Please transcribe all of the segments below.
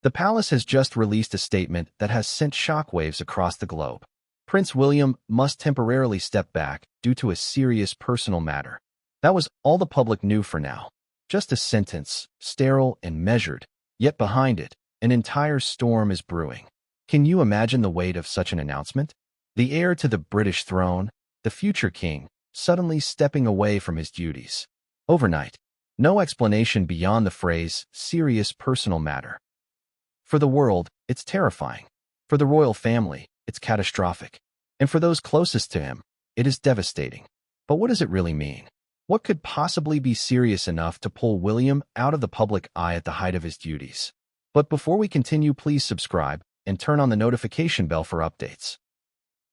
The palace has just released a statement that has sent shockwaves across the globe. Prince William must temporarily step back due to a serious personal matter. That was all the public knew for now. Just a sentence, sterile and measured, yet behind it, an entire storm is brewing. Can you imagine the weight of such an announcement? The heir to the British throne, the future king, suddenly stepping away from his duties. Overnight. No explanation beyond the phrase, serious personal matter. For the world, it's terrifying. For the royal family, it's catastrophic. And for those closest to him, it is devastating. But what does it really mean? What could possibly be serious enough to pull William out of the public eye at the height of his duties? But before we continue, please subscribe and turn on the notification bell for updates.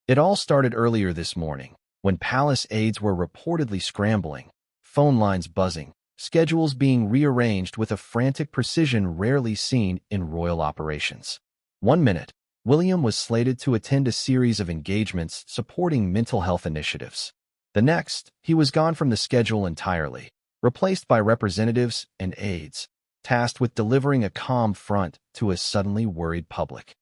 It all started earlier this morning, when palace aides were reportedly scrambling, phone lines buzzing, schedules being rearranged with a frantic precision rarely seen in royal operations. 1 minute, William was slated to attend a series of engagements supporting mental health initiatives. The next, he was gone from the schedule entirely, replaced by representatives and aides, tasked with delivering a calm front to a suddenly worried public.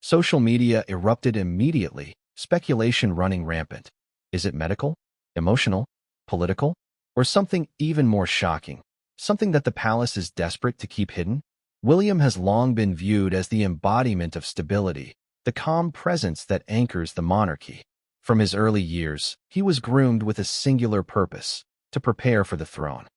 Social media erupted immediately, speculation running rampant. Is it medical, emotional, political, or something even more shocking, something that the palace is desperate to keep hidden? William has long been viewed as the embodiment of stability, the calm presence that anchors the monarchy. From his early years, he was groomed with a singular purpose, to prepare for the throne.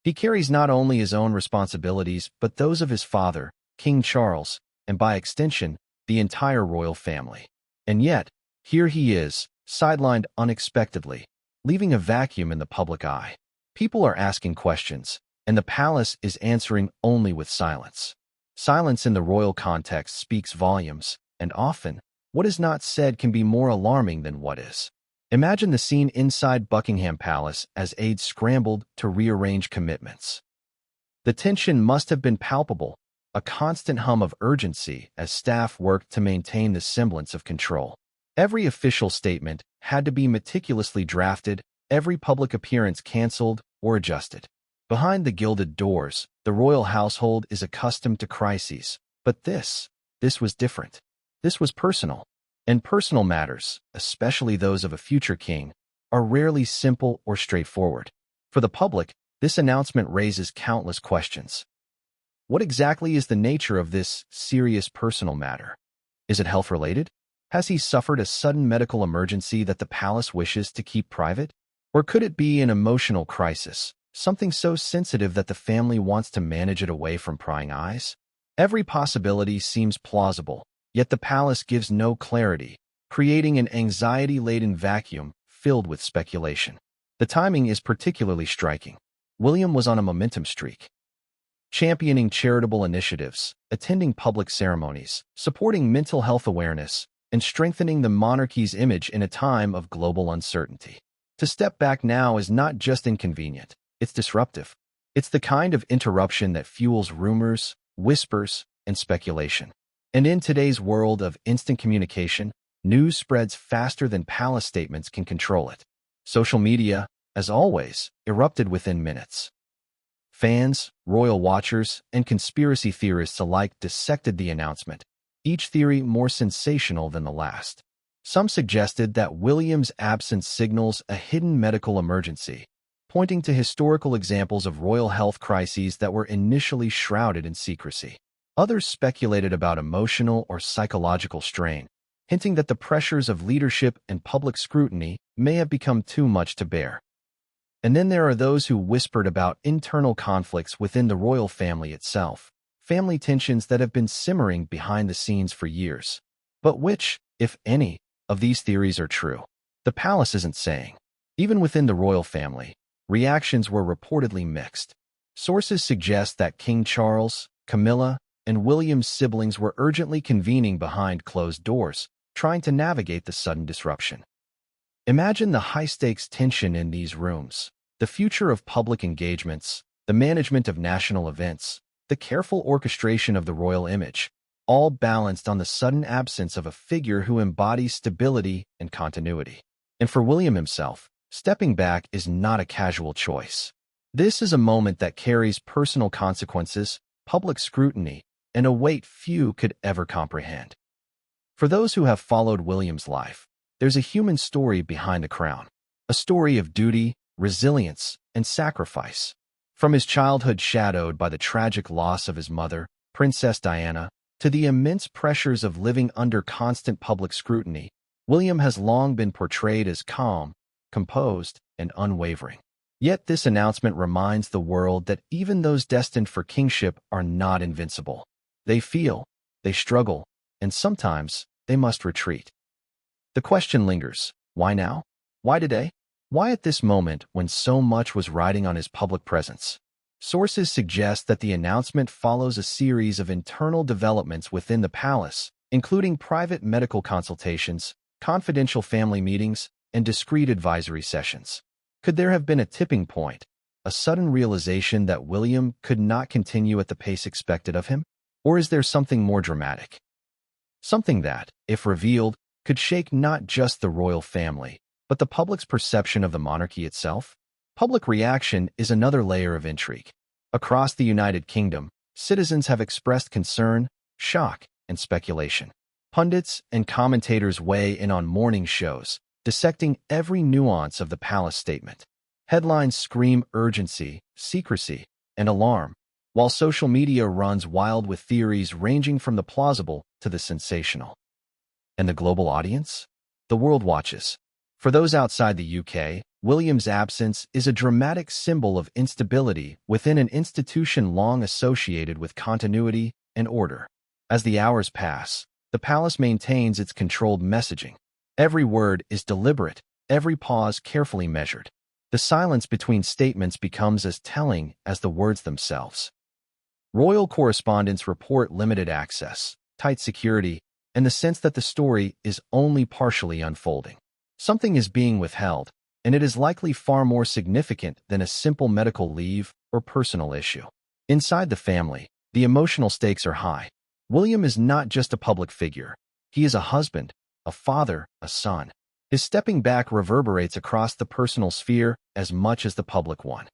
He carries not only his own responsibilities but those of his father, King Charles, and by extension, the entire royal family. And yet, here he is, sidelined unexpectedly, leaving a vacuum in the public eye. People are asking questions, and the palace is answering only with silence. Silence in the royal context speaks volumes, and often, what is not said can be more alarming than what is. Imagine the scene inside Buckingham Palace as aides scrambled to rearrange commitments. The tension must have been palpable, a constant hum of urgency as staff worked to maintain the semblance of control. Every official statement had to be meticulously drafted, every public appearance canceled or adjusted. Behind the gilded doors, the royal household is accustomed to crises, but this was different. This was personal, and personal matters, especially those of a future king, are rarely simple or straightforward. For the public, this announcement raises countless questions. What exactly is the nature of this serious personal matter? Is it health-related? Has he suffered a sudden medical emergency that the palace wishes to keep private? Or could it be an emotional crisis? Something so sensitive that the family wants to manage it away from prying eyes? Every possibility seems plausible, yet the palace gives no clarity, creating an anxiety-laden vacuum filled with speculation. The timing is particularly striking. William was on a momentum streak, championing charitable initiatives, attending public ceremonies, supporting mental health awareness, and strengthening the monarchy's image in a time of global uncertainty. To step back now is not just inconvenient. It's disruptive. It's the kind of interruption that fuels rumors, whispers, and speculation. And in today's world of instant communication, news spreads faster than palace statements can control it. Social media, as always, erupted within minutes. Fans, royal watchers, and conspiracy theorists alike dissected the announcement, each theory more sensational than the last. Some suggested that William's absence signals a hidden medical emergency, pointing to historical examples of royal health crises that were initially shrouded in secrecy. Others speculated about emotional or psychological strain, hinting that the pressures of leadership and public scrutiny may have become too much to bear. And then there are those who whispered about internal conflicts within the royal family itself, family tensions that have been simmering behind the scenes for years. But which, if any, of these theories are true? The palace isn't saying. Even within the royal family, reactions were reportedly mixed. Sources suggest that King Charles, Camilla, and William's siblings were urgently convening behind closed doors, trying to navigate the sudden disruption. Imagine the high-stakes tension in these rooms, the future of public engagements, the management of national events, the careful orchestration of the royal image, all balanced on the sudden absence of a figure who embodies stability and continuity. And for William himself, stepping back is not a casual choice. This is a moment that carries personal consequences, public scrutiny, and a weight few could ever comprehend. For those who have followed William's life, there's a human story behind the crown, a story of duty, resilience, and sacrifice. From his childhood shadowed by the tragic loss of his mother, Princess Diana, to the immense pressures of living under constant public scrutiny, William has long been portrayed as calm, composed, and unwavering. Yet this announcement reminds the world that even those destined for kingship are not invincible. They feel, they struggle, and sometimes they must retreat. The question lingers: why now? Why today? Why at this moment when so much was riding on his public presence? Sources suggest that the announcement follows a series of internal developments within the palace, including private medical consultations, confidential family meetings, and discreet advisory sessions. Could there have been a tipping point, a sudden realization that William could not continue at the pace expected of him? Or is there something more dramatic? Something that, if revealed, could shake not just the royal family, but the public's perception of the monarchy itself? Public reaction is another layer of intrigue. Across the United Kingdom, citizens have expressed concern, shock, and speculation. Pundits and commentators weigh in on morning shows, dissecting every nuance of the palace statement. Headlines scream urgency, secrecy, and alarm, while social media runs wild with theories ranging from the plausible to the sensational. And the global audience? The world watches. For those outside the UK, William's absence is a dramatic symbol of instability within an institution long associated with continuity and order. As the hours pass, the palace maintains its controlled messaging. Every word is deliberate, every pause carefully measured. The silence between statements becomes as telling as the words themselves. Royal correspondents report limited access, tight security, and the sense that the story is only partially unfolding. Something is being withheld, and it is likely far more significant than a simple medical leave or personal issue. Inside the family, the emotional stakes are high. William is not just a public figure. He is a husband, a father, a son. His stepping back reverberates across the personal sphere as much as the public one.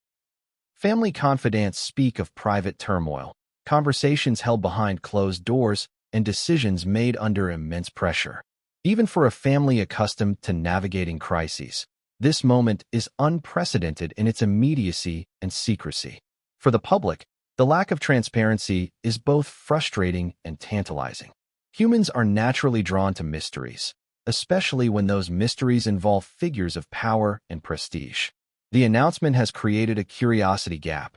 Family confidants speak of private turmoil, conversations held behind closed doors, and decisions made under immense pressure. Even for a family accustomed to navigating crises, this moment is unprecedented in its immediacy and secrecy. For the public, the lack of transparency is both frustrating and tantalizing. Humans are naturally drawn to mysteries, especially when those mysteries involve figures of power and prestige. The announcement has created a curiosity gap.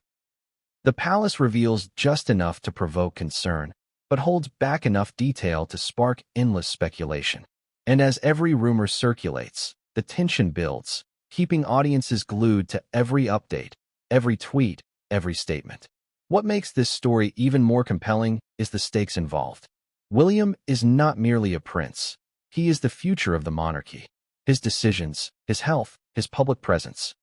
The palace reveals just enough to provoke concern, but holds back enough detail to spark endless speculation. And as every rumor circulates, the tension builds, keeping audiences glued to every update, every tweet, every statement. What makes this story even more compelling is the stakes involved. William is not merely a prince. He is the future of the monarchy. His decisions, his health, his public presence,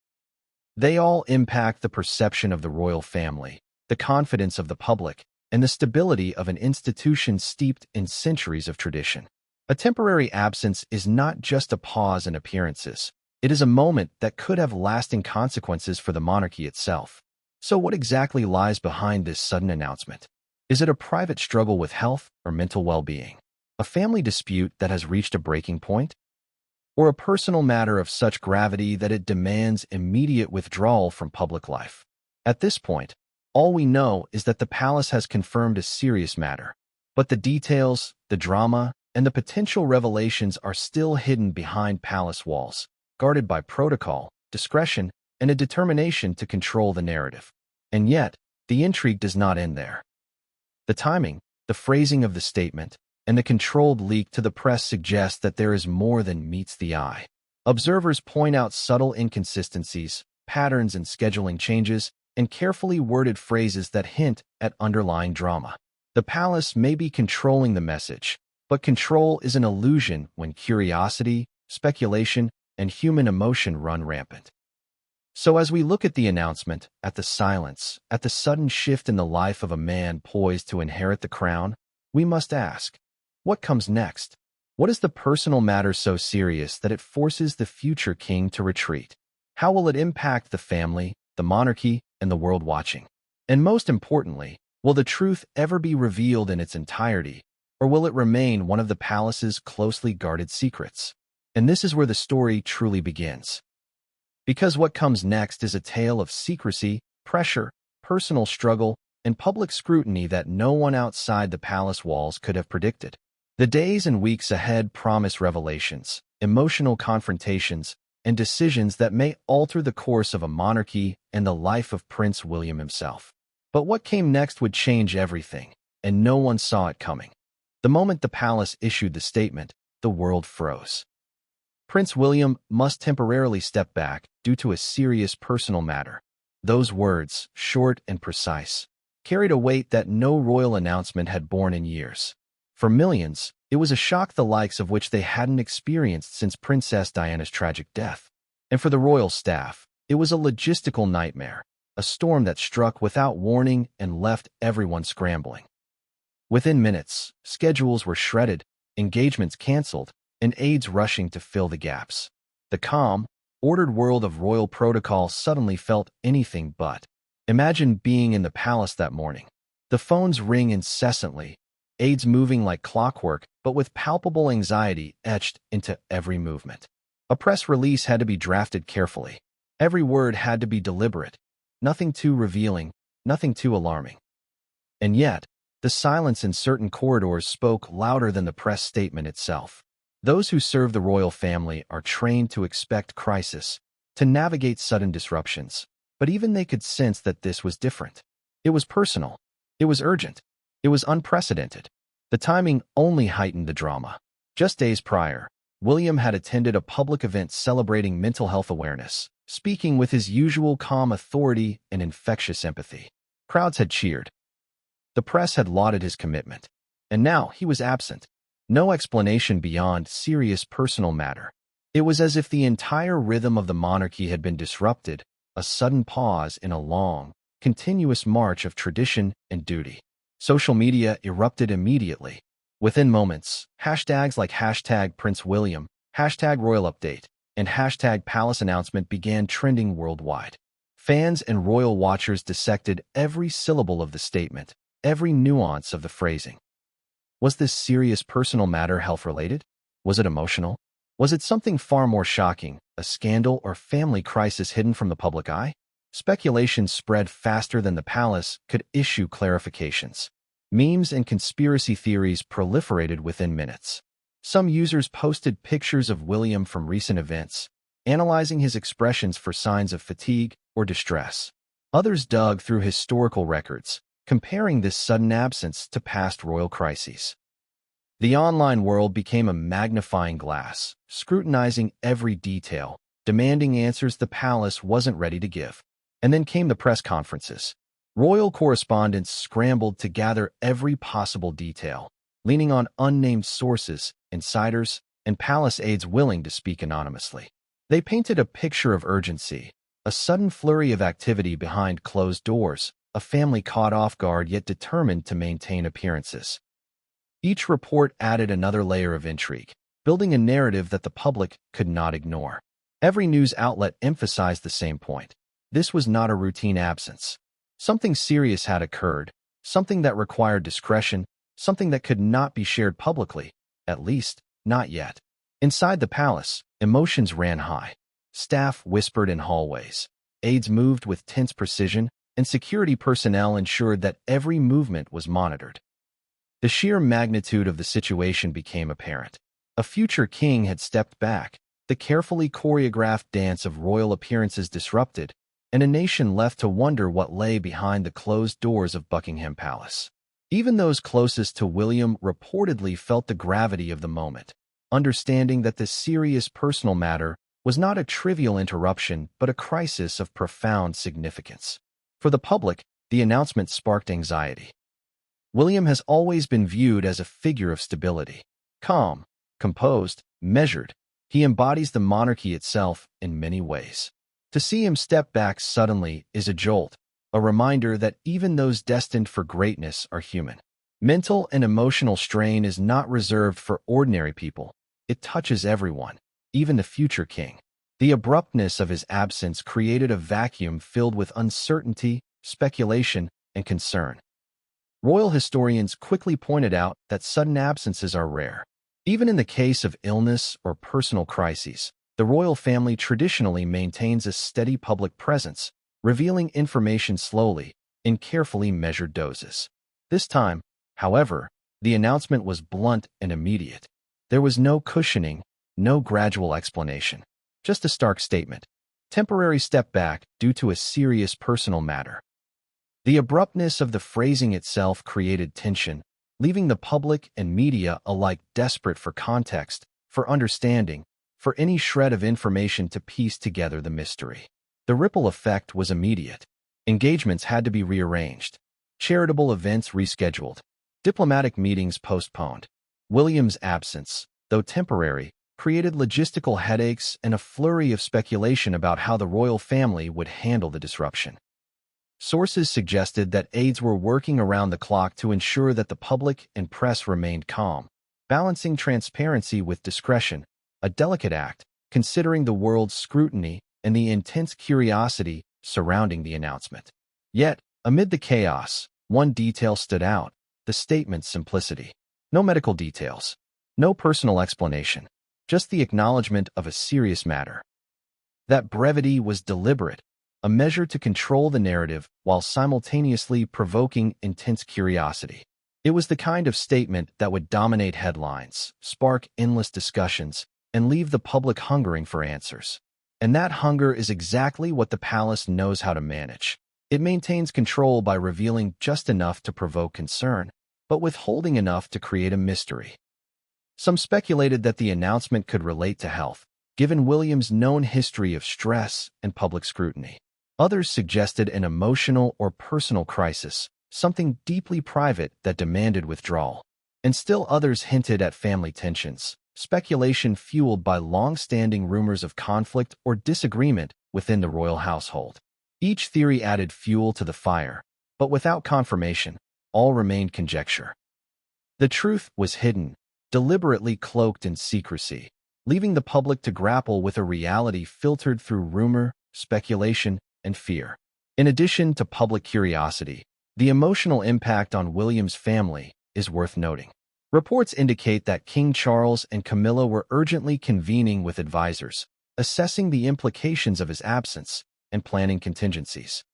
they all impact the perception of the royal family, the confidence of the public, and the stability of an institution steeped in centuries of tradition. A temporary absence is not just a pause in appearances. It is a moment that could have lasting consequences for the monarchy itself. So what exactly lies behind this sudden announcement? Is it a private struggle with health or mental well-being? A family dispute that has reached a breaking point? Or a personal matter of such gravity that it demands immediate withdrawal from public life? At this point, all we know is that the palace has confirmed a serious matter. But the details, the drama, and the potential revelations are still hidden behind palace walls, guarded by protocol, discretion, and a determination to control the narrative. And yet, the intrigue does not end there. The timing, the phrasing of the statement, and the controlled leak to the press suggest that there is more than meets the eye. Observers point out subtle inconsistencies, patterns in scheduling changes, and carefully worded phrases that hint at underlying drama. The palace may be controlling the message, but control is an illusion when curiosity, speculation, and human emotion run rampant. So as we look at the announcement, at the silence, at the sudden shift in the life of a man poised to inherit the crown, we must ask, what comes next? What is the personal matter so serious that it forces the future king to retreat? How will it impact the family, the monarchy, and the world watching? And most importantly, Will the truth ever be revealed in its entirety, or will it remain one of the palace's closely guarded secrets? And this is where the story truly begins. Because what comes next is a tale of secrecy, pressure, personal struggle, and public scrutiny that no one outside the palace walls could have predicted. The days and weeks ahead promise revelations, emotional confrontations, and decisions that may alter the course of a monarchy and the life of Prince William himself. But what came next would change everything, and no one saw it coming. The moment the palace issued the statement, the world froze. Prince William must temporarily step back due to a serious personal matter. Those words, short and precise, carried a weight that no royal announcement had borne in years. For millions, it was a shock the likes of which they hadn't experienced since Princess Diana's tragic death. And for the royal staff, it was a logistical nightmare, a storm that struck without warning and left everyone scrambling. Within minutes, schedules were shredded, engagements canceled, and aides rushing to fill the gaps. The calm, ordered world of royal protocol suddenly felt anything but. Imagine being in the palace that morning. The phones ring incessantly, aides moving like clockwork, but with palpable anxiety etched into every movement. A press release had to be drafted carefully. Every word had to be deliberate. Nothing too revealing, nothing too alarming. And yet, the silence in certain corridors spoke louder than the press statement itself. Those who serve the royal family are trained to expect crisis, to navigate sudden disruptions, but even they could sense that this was different. It was personal. It was urgent. It was unprecedented. The timing only heightened the drama. Just days prior, William had attended a public event celebrating mental health awareness, speaking with his usual calm authority and infectious empathy. Crowds had cheered. The press had lauded his commitment. And now he was absent. No explanation beyond serious personal matter. It was as if the entire rhythm of the monarchy had been disrupted, a sudden pause in a long, continuous march of tradition and duty. Social media erupted immediately. Within moments, hashtags like hashtag Prince William, hashtag Royal Update, and hashtag Palace Announcement began trending worldwide. Fans and royal watchers dissected every syllable of the statement, every nuance of the phrasing. Was this serious personal matter health-related? Was it emotional? Was it something far more shocking, a scandal or family crisis hidden from the public eye? Speculation spread faster than the palace could issue clarifications. Memes and conspiracy theories proliferated within minutes. Some users posted pictures of William from recent events, analyzing his expressions for signs of fatigue or distress. Others dug through historical records, comparing this sudden absence to past royal crises. The online world became a magnifying glass, scrutinizing every detail, demanding answers the palace wasn't ready to give. And then came the press conferences. Royal correspondents scrambled to gather every possible detail, leaning on unnamed sources, insiders, and palace aides willing to speak anonymously. They painted a picture of urgency, a sudden flurry of activity behind closed doors, a family caught off guard yet determined to maintain appearances. Each report added another layer of intrigue, building a narrative that the public could not ignore. Every news outlet emphasized the same point. This was not a routine absence. Something serious had occurred, something that required discretion, something that could not be shared publicly, at least, not yet. Inside the palace, emotions ran high. Staff whispered in hallways. Aides moved with tense precision, and security personnel ensured that every movement was monitored. The sheer magnitude of the situation became apparent. A future king had stepped back, the carefully choreographed dance of royal appearances disrupted, and a nation left to wonder what lay behind the closed doors of Buckingham Palace. Even those closest to William reportedly felt the gravity of the moment, understanding that this serious personal matter was not a trivial interruption but a crisis of profound significance. For the public, the announcement sparked anxiety. William has always been viewed as a figure of stability. Calm, composed, measured, he embodies the monarchy itself in many ways. To see him step back suddenly is a jolt, a reminder that even those destined for greatness are human. Mental and emotional strain is not reserved for ordinary people. It touches everyone, even the future king. The abruptness of his absence created a vacuum filled with uncertainty, speculation, and concern. Royal historians quickly pointed out that sudden absences are rare. Even in the case of illness or personal crises, the royal family traditionally maintains a steady public presence, revealing information slowly, in carefully measured doses. This time, however, the announcement was blunt and immediate. There was no cushioning, no gradual explanation. Just a stark statement. Temporary step back due to a serious personal matter. The abruptness of the phrasing itself created tension, leaving the public and media alike desperate for context, for understanding, for any shred of information to piece together the mystery. The ripple effect was immediate. Engagements had to be rearranged, charitable events rescheduled, diplomatic meetings postponed. William's absence, though temporary, created logistical headaches and a flurry of speculation about how the royal family would handle the disruption. Sources suggested that aides were working around the clock to ensure that the public and press remained calm, balancing transparency with discretion, a delicate act, considering the world's scrutiny and the intense curiosity surrounding the announcement. Yet, amid the chaos, one detail stood out: the statement's simplicity. No medical details, no personal explanation, just the acknowledgement of a serious matter. That brevity was deliberate, a measure to control the narrative while simultaneously provoking intense curiosity. It was the kind of statement that would dominate headlines, spark endless discussions, and leave the public hungering for answers. And that hunger is exactly what the palace knows how to manage. It maintains control by revealing just enough to provoke concern, but withholding enough to create a mystery. Some speculated that the announcement could relate to health, given William's known history of stress and public scrutiny. Others suggested an emotional or personal crisis, something deeply private that demanded withdrawal. And still others hinted at family tensions, speculation fueled by long-standing rumors of conflict or disagreement within the royal household. Each theory added fuel to the fire, but without confirmation, all remained conjecture. The truth was hidden, deliberately cloaked in secrecy, leaving the public to grapple with a reality filtered through rumor, speculation, and fear. In addition to public curiosity, the emotional impact on William's family is worth noting. Reports indicate that King Charles and Camilla were urgently convening with advisors, assessing the implications of his absence and planning contingencies.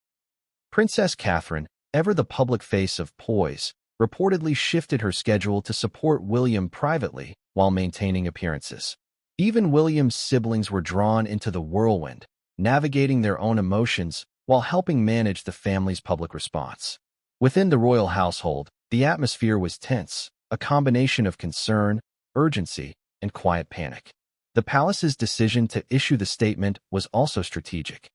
Princess Catherine, ever the public face of poise, reportedly shifted her schedule to support William privately while maintaining appearances. Even William's siblings were drawn into the whirlwind, navigating their own emotions while helping manage the family's public response. Within the royal household, the atmosphere was tense, a combination of concern, urgency, and quiet panic. The palace's decision to issue the statement was also strategic.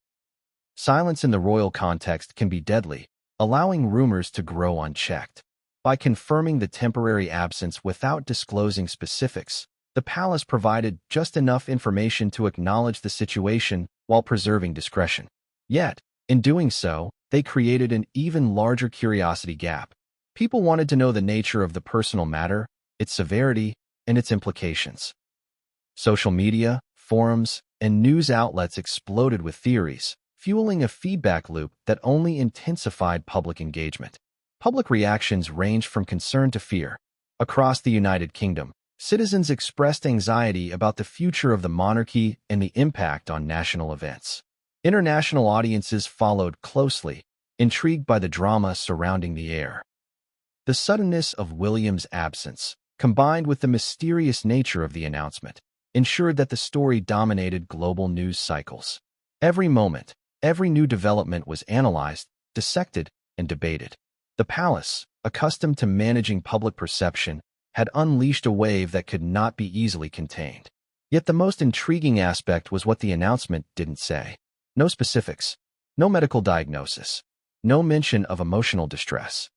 Silence in the royal context can be deadly, allowing rumors to grow unchecked. By confirming the temporary absence without disclosing specifics, the palace provided just enough information to acknowledge the situation while preserving discretion. Yet, in doing so, they created an even larger curiosity gap. People wanted to know the nature of the personal matter, its severity, and its implications. Social media, forums, and news outlets exploded with theories, fueling a feedback loop that only intensified public engagement. Public reactions ranged from concern to fear. Across the United Kingdom, citizens expressed anxiety about the future of the monarchy and the impact on national events. International audiences followed closely, intrigued by the drama surrounding the heir. The suddenness of William's absence, combined with the mysterious nature of the announcement, ensured that the story dominated global news cycles. Every moment, every new development was analyzed, dissected, and debated. The palace, accustomed to managing public perception, had unleashed a wave that could not be easily contained. Yet the most intriguing aspect was what the announcement didn't say. No specifics, no medical diagnosis, no mention of emotional distress.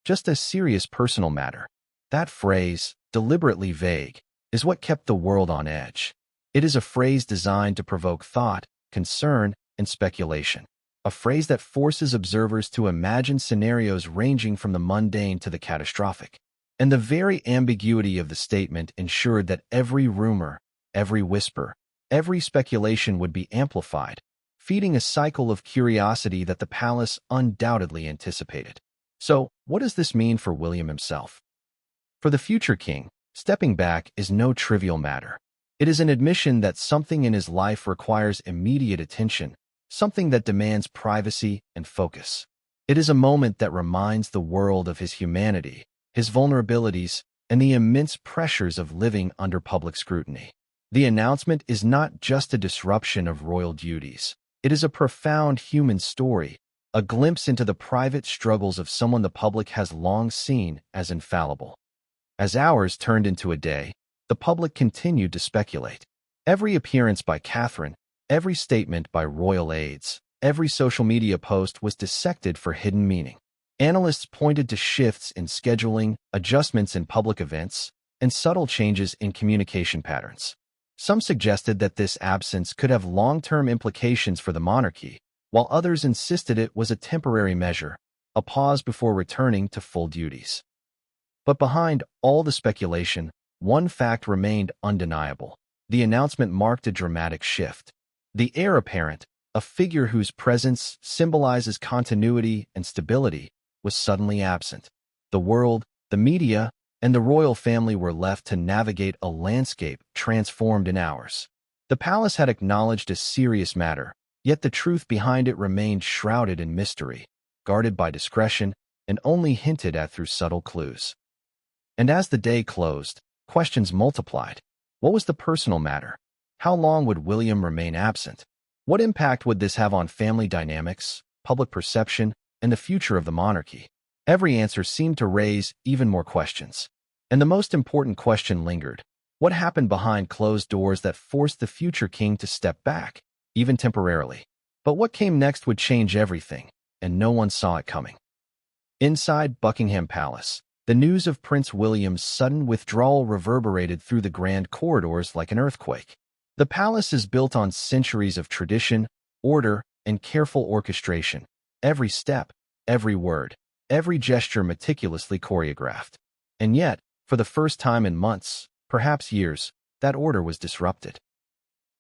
Just a serious personal matter. That phrase, deliberately vague, is what kept the world on edge. It is a phrase designed to provoke thought, concern, and speculation. A phrase that forces observers to imagine scenarios ranging from the mundane to the catastrophic. And the very ambiguity of the statement ensured that every rumor, every whisper, every speculation would be amplified, feeding a cycle of curiosity that the palace undoubtedly anticipated. So, what does this mean for William himself? For the future king, stepping back is no trivial matter. It is an admission that something in his life requires immediate attention, something that demands privacy and focus. It is a moment that reminds the world of his humanity, his vulnerabilities, and the immense pressures of living under public scrutiny. The announcement is not just a disruption of royal duties. It is a profound human story, a glimpse into the private struggles of someone the public has long seen as infallible. As hours turned into a day, the public continued to speculate. Every appearance by Catherine, every statement by royal aides, every social media post was dissected for hidden meaning. Analysts pointed to shifts in scheduling, adjustments in public events, and subtle changes in communication patterns. Some suggested that this absence could have long-term implications for the monarchy, while others insisted it was a temporary measure, a pause before returning to full duties. But behind all the speculation, one fact remained undeniable. The announcement marked a dramatic shift. The heir apparent, a figure whose presence symbolizes continuity and stability, was suddenly absent. The world, the media, and the royal family were left to navigate a landscape transformed in hours. The palace had acknowledged a serious matter, yet the truth behind it remained shrouded in mystery, guarded by discretion, and only hinted at through subtle clues. And as the day closed, questions multiplied. What was the personal matter? How long would William remain absent? What impact would this have on family dynamics, public perception, and the future of the monarchy? Every answer seemed to raise even more questions. And the most important question lingered. What happened behind closed doors that forced the future king to step back, even temporarily? But what came next would change everything, and no one saw it coming. Inside Buckingham Palace, the news of Prince William's sudden withdrawal reverberated through the grand corridors like an earthquake. The palace is built on centuries of tradition, order, and careful orchestration. Every step, every word, every gesture meticulously choreographed. And yet, for the first time in months, perhaps years, that order was disrupted.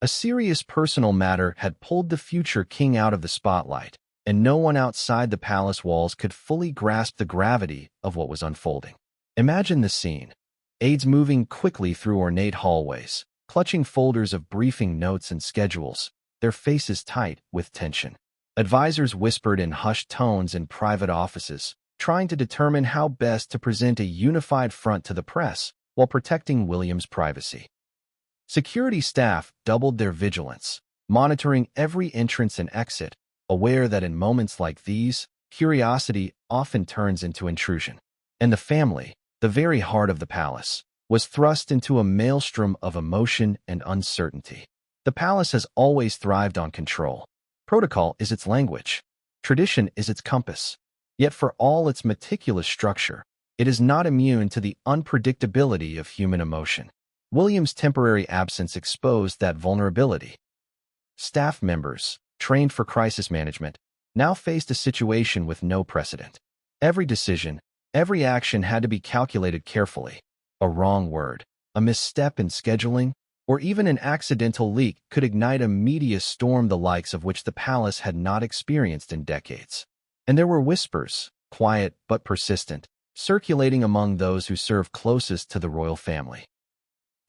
A serious personal matter had pulled the future king out of the spotlight, and no one outside the palace walls could fully grasp the gravity of what was unfolding. Imagine the scene. Aides moving quickly through ornate hallways, clutching folders of briefing notes and schedules, their faces tight with tension. Advisors whispered in hushed tones in private offices, trying to determine how best to present a unified front to the press while protecting William's privacy. Security staff doubled their vigilance, monitoring every entrance and exit, aware that in moments like these, curiosity often turns into intrusion. And the family, the very heart of the palace, was thrust into a maelstrom of emotion and uncertainty. The palace has always thrived on control. Protocol is its language. Tradition is its compass. Yet for all its meticulous structure, it is not immune to the unpredictability of human emotion. William's temporary absence exposed that vulnerability. Staff members, trained for crisis management, now faced a situation with no precedent. Every decision, every action had to be calculated carefully. A wrong word, a misstep in scheduling, or even an accidental leak could ignite a media storm the likes of which the palace had not experienced in decades. And there were whispers, quiet but persistent, circulating among those who served closest to the royal family.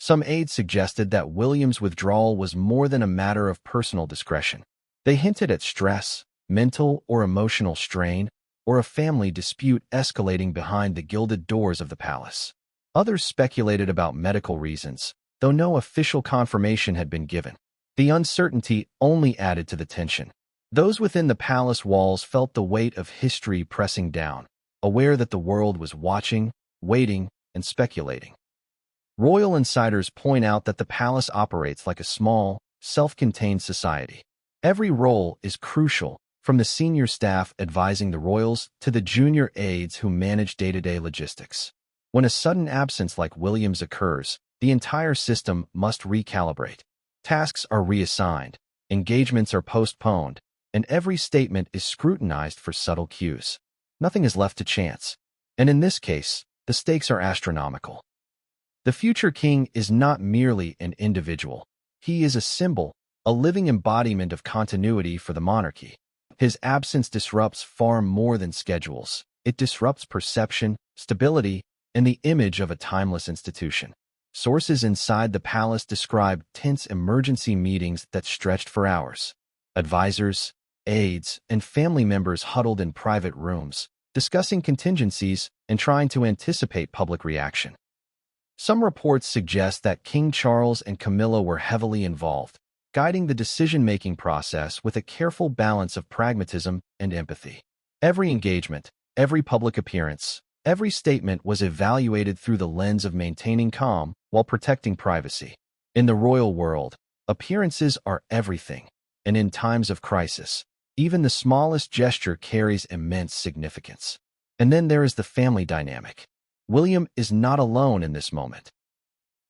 Some aides suggested that William's withdrawal was more than a matter of personal discretion. They hinted at stress, mental or emotional strain, or a family dispute escalating behind the gilded doors of the palace. Others speculated about medical reasons, though no official confirmation had been given. The uncertainty only added to the tension. Those within the palace walls felt the weight of history pressing down, aware that the world was watching, waiting, and speculating. Royal insiders point out that the palace operates like a small, self-contained society. Every role is crucial, from the senior staff advising the royals to the junior aides who manage day-to-day logistics. When a sudden absence like William's occurs, the entire system must recalibrate. Tasks are reassigned, engagements are postponed, and every statement is scrutinized for subtle cues. Nothing is left to chance. And in this case, the stakes are astronomical. The future king is not merely an individual. He is a symbol, a living embodiment of continuity for the monarchy. His absence disrupts far more than schedules. it disrupts perception, stability, and the image of a timeless institution. Sources inside the palace described tense emergency meetings that stretched for hours. Advisors, aides, and family members huddled in private rooms, discussing contingencies and trying to anticipate public reaction. Some reports suggest that King Charles and Camilla were heavily involved, guiding the decision-making process with a careful balance of pragmatism and empathy. Every engagement, every public appearance, every statement was evaluated through the lens of maintaining calm while protecting privacy. In the royal world, appearances are everything, and in times of crisis, even the smallest gesture carries immense significance. And then there is the family dynamic. William is not alone in this moment.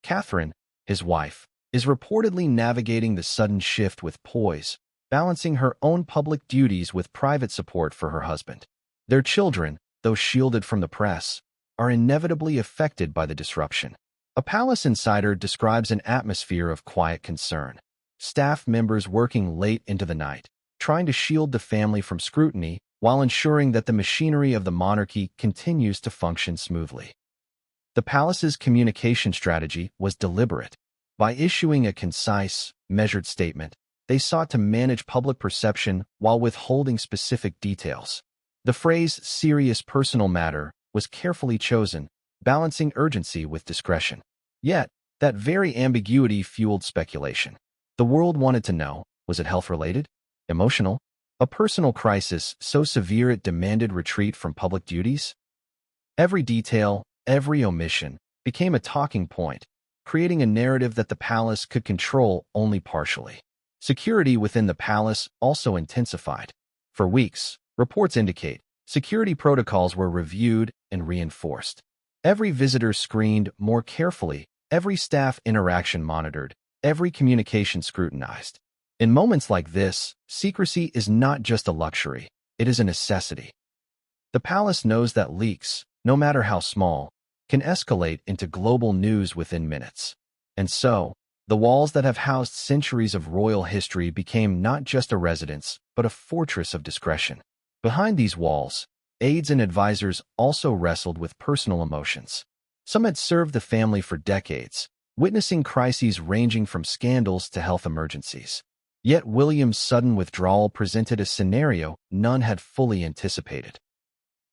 Catherine, his wife, is reportedly navigating the sudden shift with poise, balancing her own public duties with private support for her husband. Their children, though shielded from the press, are inevitably affected by the disruption. A palace insider describes an atmosphere of quiet concern. Staff members working late into the night, trying to shield the family from scrutiny while ensuring that the machinery of the monarchy continues to function smoothly. The palace's communication strategy was deliberate. By issuing a concise, measured statement, they sought to manage public perception while withholding specific details. The phrase "serious personal matter" was carefully chosen, balancing urgency with discretion. Yet, that very ambiguity fueled speculation. The world wanted to know, was it health-related? Emotional? A personal crisis so severe it demanded retreat from public duties? Every detail, every omission, became a talking point, creating a narrative that the palace could control only partially. Security within the palace also intensified. For weeks, reports indicate, security protocols were reviewed and reinforced. Every visitor screened more carefully, every staff interaction monitored, every communication scrutinized. In moments like this, secrecy is not just a luxury, it is a necessity. The palace knows that leaks, no matter how small, can escalate into global news within minutes. And so, the walls that have housed centuries of royal history became not just a residence, but a fortress of discretion. Behind these walls, aides and advisors also wrestled with personal emotions. Some had served the family for decades, witnessing crises ranging from scandals to health emergencies. Yet William's sudden withdrawal presented a scenario none had fully anticipated.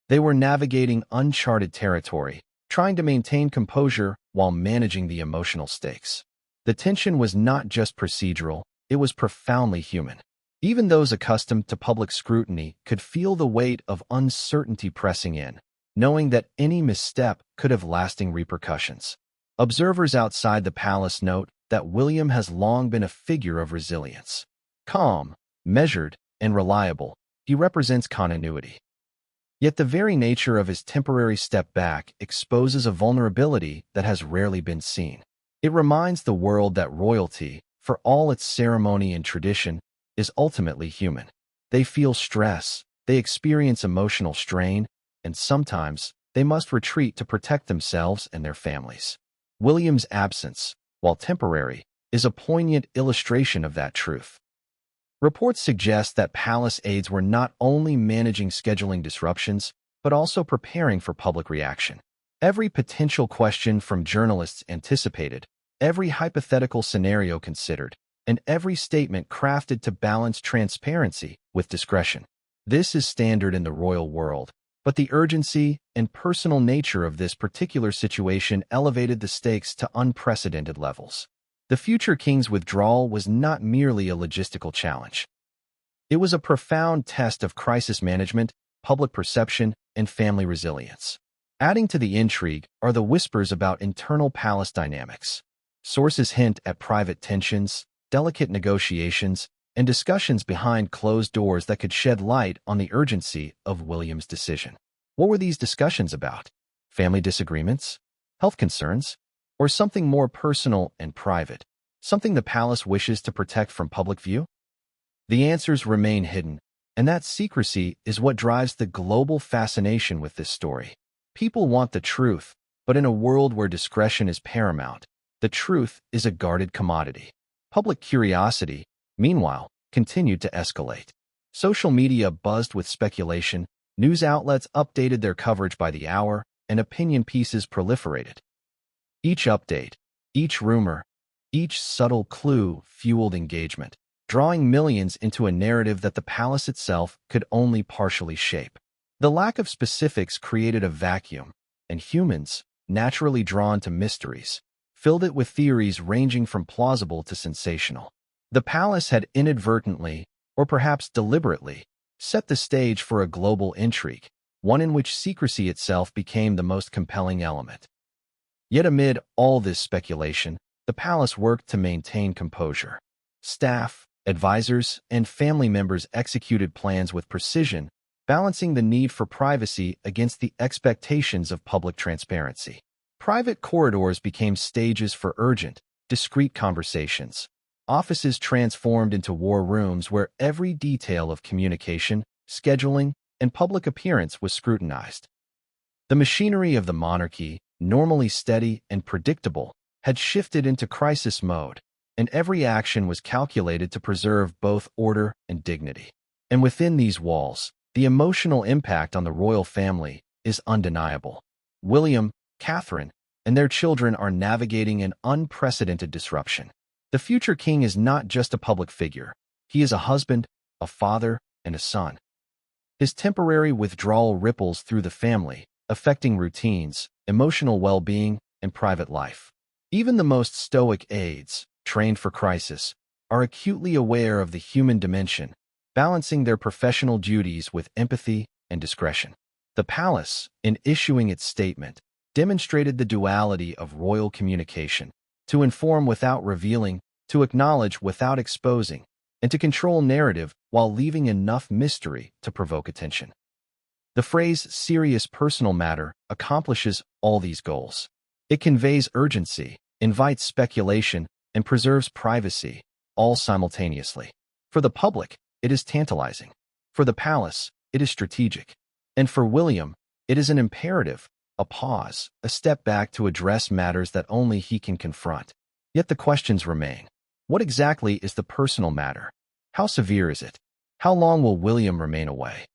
They were navigating uncharted territory, trying to maintain composure while managing the emotional stakes. The tension was not just procedural, it was profoundly human. Even those accustomed to public scrutiny could feel the weight of uncertainty pressing in, knowing that any misstep could have lasting repercussions. Observers outside the palace note that William has long been a figure of resilience. Calm, measured, and reliable, he represents continuity. Yet the very nature of his temporary step back exposes a vulnerability that has rarely been seen. It reminds the world that royalty, for all its ceremony and tradition, is ultimately human. They feel stress, they experience emotional strain, and sometimes they must retreat to protect themselves and their families. William's absence, while temporary, is a poignant illustration of that truth. Reports suggest that palace aides were not only managing scheduling disruptions, but also preparing for public reaction. Every potential question from journalists anticipated, every hypothetical scenario considered, and every statement crafted to balance transparency with discretion. This is standard in the royal world, but the urgency and personal nature of this particular situation elevated the stakes to unprecedented levels. The future king's withdrawal was not merely a logistical challenge. It was a profound test of crisis management, public perception, and family resilience. Adding to the intrigue are the whispers about internal palace dynamics. Sources hint at private tensions, delicate negotiations, and discussions behind closed doors that could shed light on the urgency of William's decision. What were these discussions about? Family disagreements? Health concerns? Or something more personal and private? Something the palace wishes to protect from public view? The answers remain hidden, and that secrecy is what drives the global fascination with this story. People want the truth, but in a world where discretion is paramount, the truth is a guarded commodity. Public curiosity, meanwhile, continued to escalate. Social media buzzed with speculation, News outlets updated their coverage by the hour, and opinion pieces proliferated. Each update, each rumor, each subtle clue fueled engagement, drawing millions into a narrative that the palace itself could only partially shape. The lack of specifics created a vacuum, and humans, naturally drawn to mysteries, filled it with theories ranging from plausible to sensational. The palace had inadvertently, or perhaps deliberately, set the stage for a global intrigue, one in which secrecy itself became the most compelling element. Yet amid all this speculation, the palace worked to maintain composure. Staff, advisors, and family members executed plans with precision, balancing the need for privacy against the expectations of public transparency. Private corridors became stages for urgent, discreet conversations. Offices transformed into war rooms where every detail of communication, scheduling, and public appearance was scrutinized. The machinery of the monarchy, normally steady and predictable, had shifted into crisis mode, and every action was calculated to preserve both order and dignity. And within these walls, the emotional impact on the royal family is undeniable. William, Catherine, and their children are navigating an unprecedented disruption. The future king is not just a public figure. He is a husband, a father, and a son. His temporary withdrawal ripples through the family, affecting routines, emotional well-being, and private life. Even the most stoic aides, trained for crisis, are acutely aware of the human dimension, balancing their professional duties with empathy and discretion. The palace, in issuing its statement, demonstrated the duality of royal communication: to inform without revealing, to acknowledge without exposing, and to control narrative while leaving enough mystery to provoke attention. The phrase "serious personal matter" accomplishes all these goals. It conveys urgency, invites speculation, and preserves privacy, all simultaneously. For the public, it is tantalizing. For the palace, it is strategic. And for William, it is an imperative, a pause, a step back to address matters that only he can confront. Yet the questions remain. What exactly is the personal matter? How severe is it? How long will William remain away?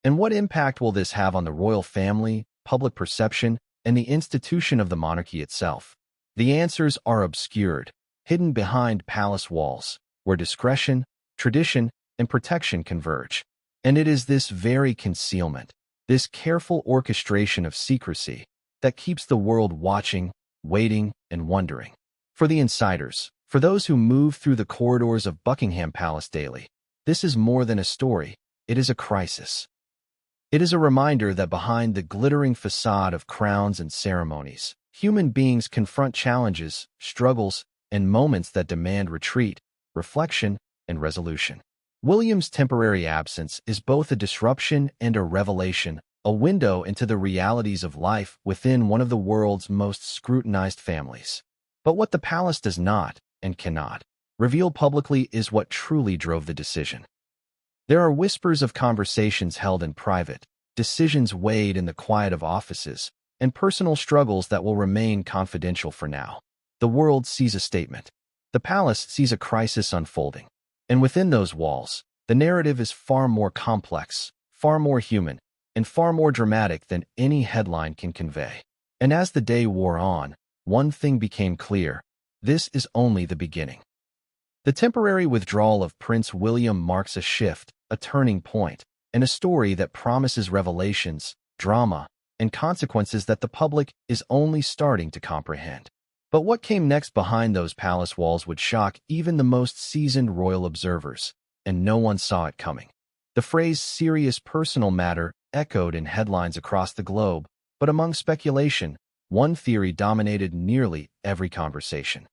And what impact will this have on the royal family, public perception, and the institution of the monarchy itself? The answers are obscured, hidden behind palace walls, where discretion, tradition, and protection converge. And it is this very concealment, this careful orchestration of secrecy, that keeps the world watching, waiting, and wondering. For the insiders, for those who move through the corridors of Buckingham Palace daily, this is more than a story, it is a crisis. It is a reminder that behind the glittering facade of crowns and ceremonies, human beings confront challenges, struggles, and moments that demand retreat, reflection, and resolution. William's temporary absence is both a disruption and a revelation, a window into the realities of life within one of the world's most scrutinized families. But what the palace does not, and cannot, reveal publicly is what truly drove the decision. There are whispers of conversations held in private, decisions weighed in the quiet of offices, and personal struggles that will remain confidential for now. The world sees a statement. The palace sees a crisis unfolding. And within those walls, the narrative is far more complex, far more human, and far more dramatic than any headline can convey. And as the day wore on, one thing became clear: this is only the beginning. The temporary withdrawal of Prince William marks a shift, a turning point, and a story that promises revelations, drama, and consequences that the public is only starting to comprehend. But what came next behind those palace walls would shock even the most seasoned royal observers, and no one saw it coming. The phrase "serious personal matter" echoed in headlines across the globe, but among speculation, one theory dominated nearly every conversation.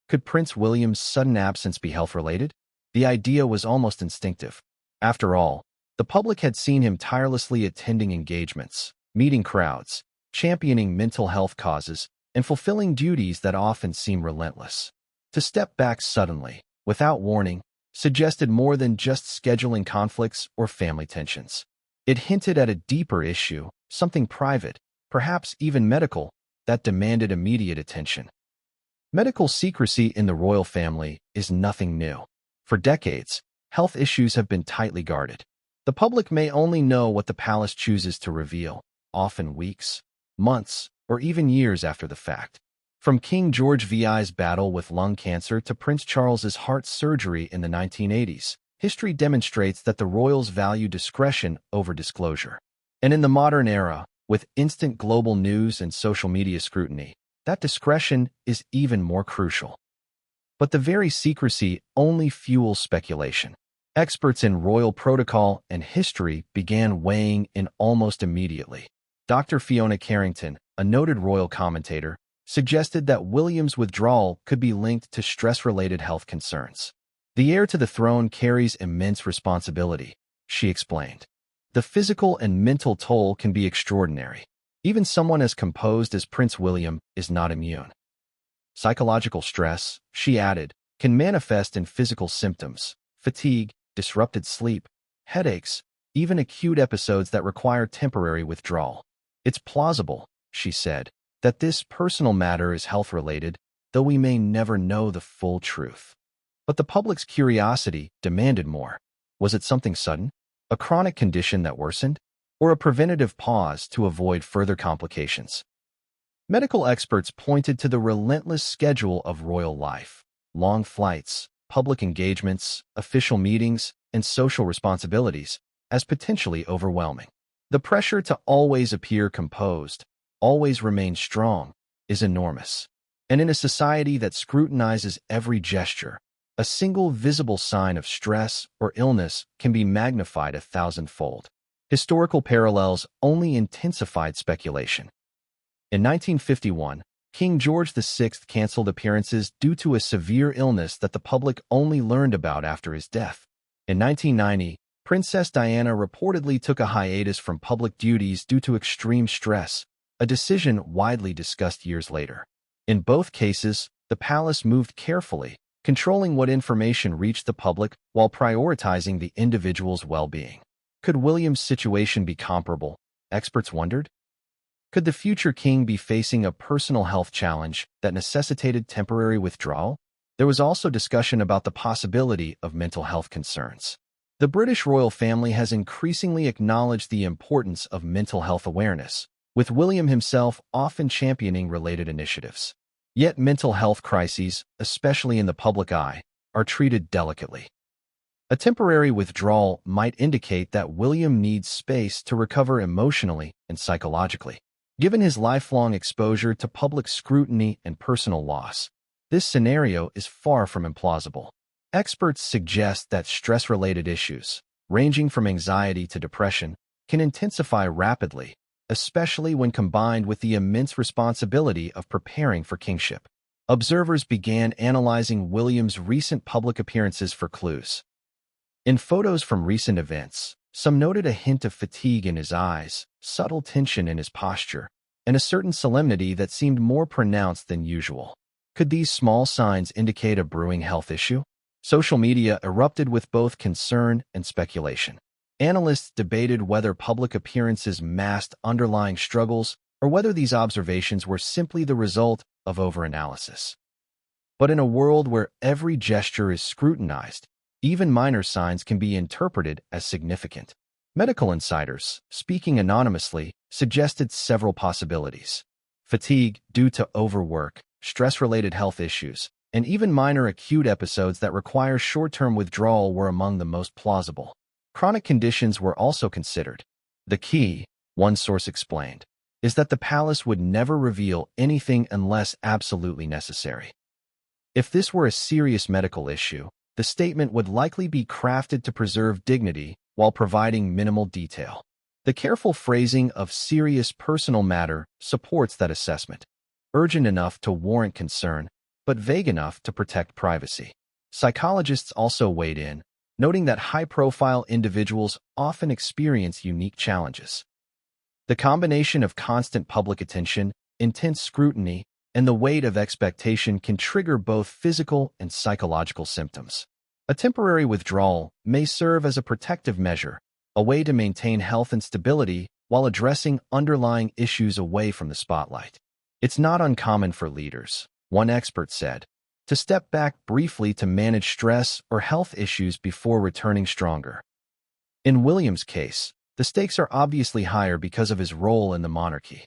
Could Prince William's sudden absence be health-related? The idea was almost instinctive. After all, the public had seen him tirelessly attending engagements, meeting crowds, championing mental health causes, and fulfilling duties that often seem relentless. To step back suddenly, without warning, suggested more than just scheduling conflicts or family tensions. It hinted at a deeper issue, something private, perhaps even medical, that demanded immediate attention. Medical secrecy in the royal family is nothing new. For decades, health issues have been tightly guarded. The public may only know what the palace chooses to reveal, often weeks, months, or even years after the fact. From King George VI's battle with lung cancer to Prince Charles's heart surgery in the 1980s, history demonstrates that the royals value discretion over disclosure. And in the modern era, with instant global news and social media scrutiny, that discretion is even more crucial. But the very secrecy only fuels speculation. Experts in royal protocol and history began weighing in almost immediately. Dr. Fiona Carrington, a noted royal commentator, suggested that William's withdrawal could be linked to stress-related health concerns. The heir to the throne carries immense responsibility, she explained. The physical and mental toll can be extraordinary. Even someone as composed as Prince William is not immune. Psychological stress, she added, can manifest in physical symptoms, fatigue, disrupted sleep, headaches, even acute episodes that require temporary withdrawal. It's plausible, she said, that this personal matter is health-related, though we may never know the full truth. But the public's curiosity demanded more. Was it something sudden? A chronic condition that worsened? Or a preventative pause to avoid further complications? Medical experts pointed to the relentless schedule of royal life: long flights, public engagements, official meetings, and social responsibilities as potentially overwhelming. The pressure to always appear composed, always remain strong, is enormous. And in a society that scrutinizes every gesture, a single visible sign of stress or illness can be magnified 1,000-fold. Historical parallels only intensified speculation. In 1951, King George VI canceled appearances due to a severe illness that the public only learned about after his death. In 1990, Princess Diana reportedly took a hiatus from public duties due to extreme stress, a decision widely discussed years later. In both cases, the palace moved carefully, controlling what information reached the public while prioritizing the individual's well-being. Could William's situation be comparable? Experts wondered. Could the future king be facing a personal health challenge that necessitated temporary withdrawal? There was also discussion about the possibility of mental health concerns. The British royal family has increasingly acknowledged the importance of mental health awareness, with William himself often championing related initiatives. Yet mental health crises, especially in the public eye, are treated delicately. A temporary withdrawal might indicate that William needs space to recover emotionally and psychologically. Given his lifelong exposure to public scrutiny and personal loss, this scenario is far from implausible. Experts suggest that stress-related issues, ranging from anxiety to depression, can intensify rapidly, especially when combined with the immense responsibility of preparing for kingship. Observers began analyzing William's recent public appearances for clues. In photos from recent events, some noted a hint of fatigue in his eyes, subtle tension in his posture, and a certain solemnity that seemed more pronounced than usual. Could these small signs indicate a brewing health issue? Social media erupted with both concern and speculation. Analysts debated whether public appearances masked underlying struggles or whether these observations were simply the result of overanalysis. But in a world where every gesture is scrutinized, even minor signs can be interpreted as significant. Medical insiders, speaking anonymously, suggested several possibilities. Fatigue due to overwork, stress-related health issues, and even minor acute episodes that require short-term withdrawal were among the most plausible. Chronic conditions were also considered. The key, one source explained, is that the palace would never reveal anything unless absolutely necessary. If this were a serious medical issue, the statement would likely be crafted to preserve dignity while providing minimal detail. The careful phrasing of serious personal matter supports that assessment. Urgent enough to warrant concern, but vague enough to protect privacy. Psychologists also weighed in, noting that high-profile individuals often experience unique challenges. The combination of constant public attention, intense scrutiny, and the weight of expectation can trigger both physical and psychological symptoms. A temporary withdrawal may serve as a protective measure, a way to maintain health and stability while addressing underlying issues away from the spotlight. It's not uncommon for leaders, one expert said, to step back briefly to manage stress or health issues before returning stronger. In William's case, the stakes are obviously higher because of his role in the monarchy.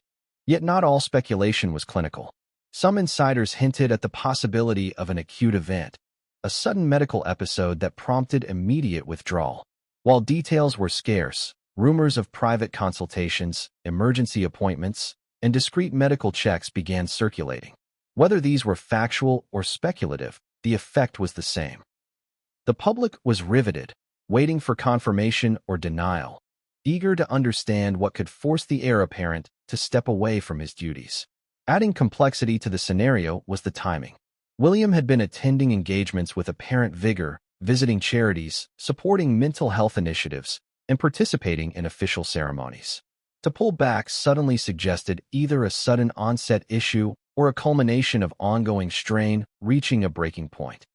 Yet not all speculation was clinical. Some insiders hinted at the possibility of an acute event, a sudden medical episode that prompted immediate withdrawal. While details were scarce, rumors of private consultations, emergency appointments, and discreet medical checks began circulating. Whether these were factual or speculative, the effect was the same. The public was riveted, waiting for confirmation or denial, eager to understand what could force the heir apparent to step away from his duties. Adding complexity to the scenario was the timing. William had been attending engagements with apparent vigor, visiting charities, supporting mental health initiatives, and participating in official ceremonies. To pull back suddenly suggested either a sudden onset issue or a culmination of ongoing strain reaching a breaking point.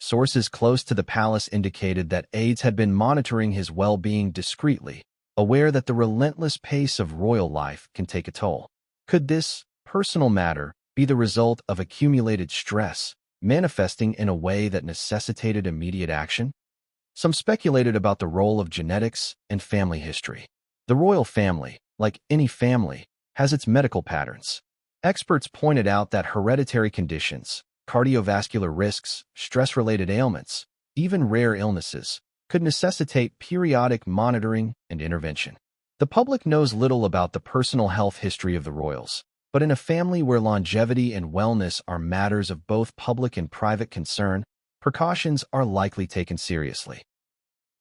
Sources close to the palace indicated that aides had been monitoring his well-being discreetly, aware that the relentless pace of royal life can take a toll. Could this personal matter be the result of accumulated stress, manifesting in a way that necessitated immediate action? Some speculated about the role of genetics and family history. The royal family, like any family, has its medical patterns. Experts pointed out that hereditary conditions, cardiovascular risks, stress-related ailments, even rare illnesses, could necessitate periodic monitoring and intervention. The public knows little about the personal health history of the royals, but in a family where longevity and wellness are matters of both public and private concern, precautions are likely taken seriously.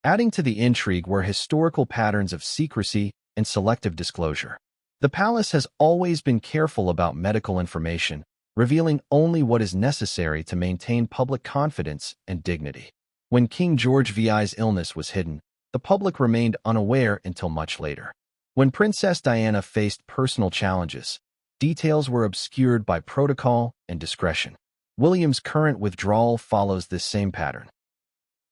Adding to the intrigue were historical patterns of secrecy and selective disclosure. The palace has always been careful about medical information, revealing only what is necessary to maintain public confidence and dignity. When King George VI's illness was hidden, the public remained unaware until much later. When Princess Diana faced personal challenges, details were obscured by protocol and discretion. William's current withdrawal follows this same pattern.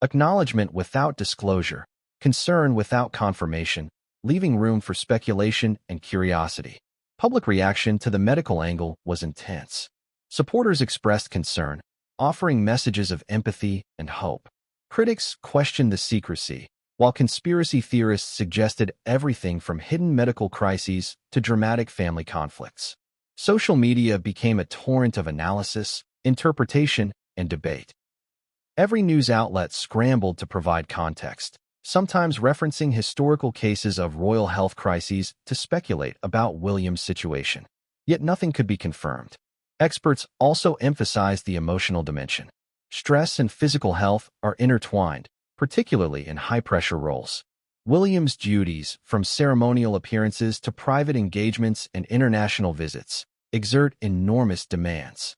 Acknowledgement without disclosure, concern without confirmation, leaving room for speculation and curiosity. Public reaction to the medical angle was intense. Supporters expressed concern, offering messages of empathy and hope. Critics questioned the secrecy, while conspiracy theorists suggested everything from hidden medical crises to dramatic family conflicts. Social media became a torrent of analysis, interpretation, and debate. Every news outlet scrambled to provide context, sometimes referencing historical cases of royal health crises to speculate about William's situation. Yet nothing could be confirmed. Experts also emphasized the emotional dimension. Stress and physical health are intertwined, particularly in high-pressure roles. William's duties, from ceremonial appearances to private engagements and international visits, exert enormous demands.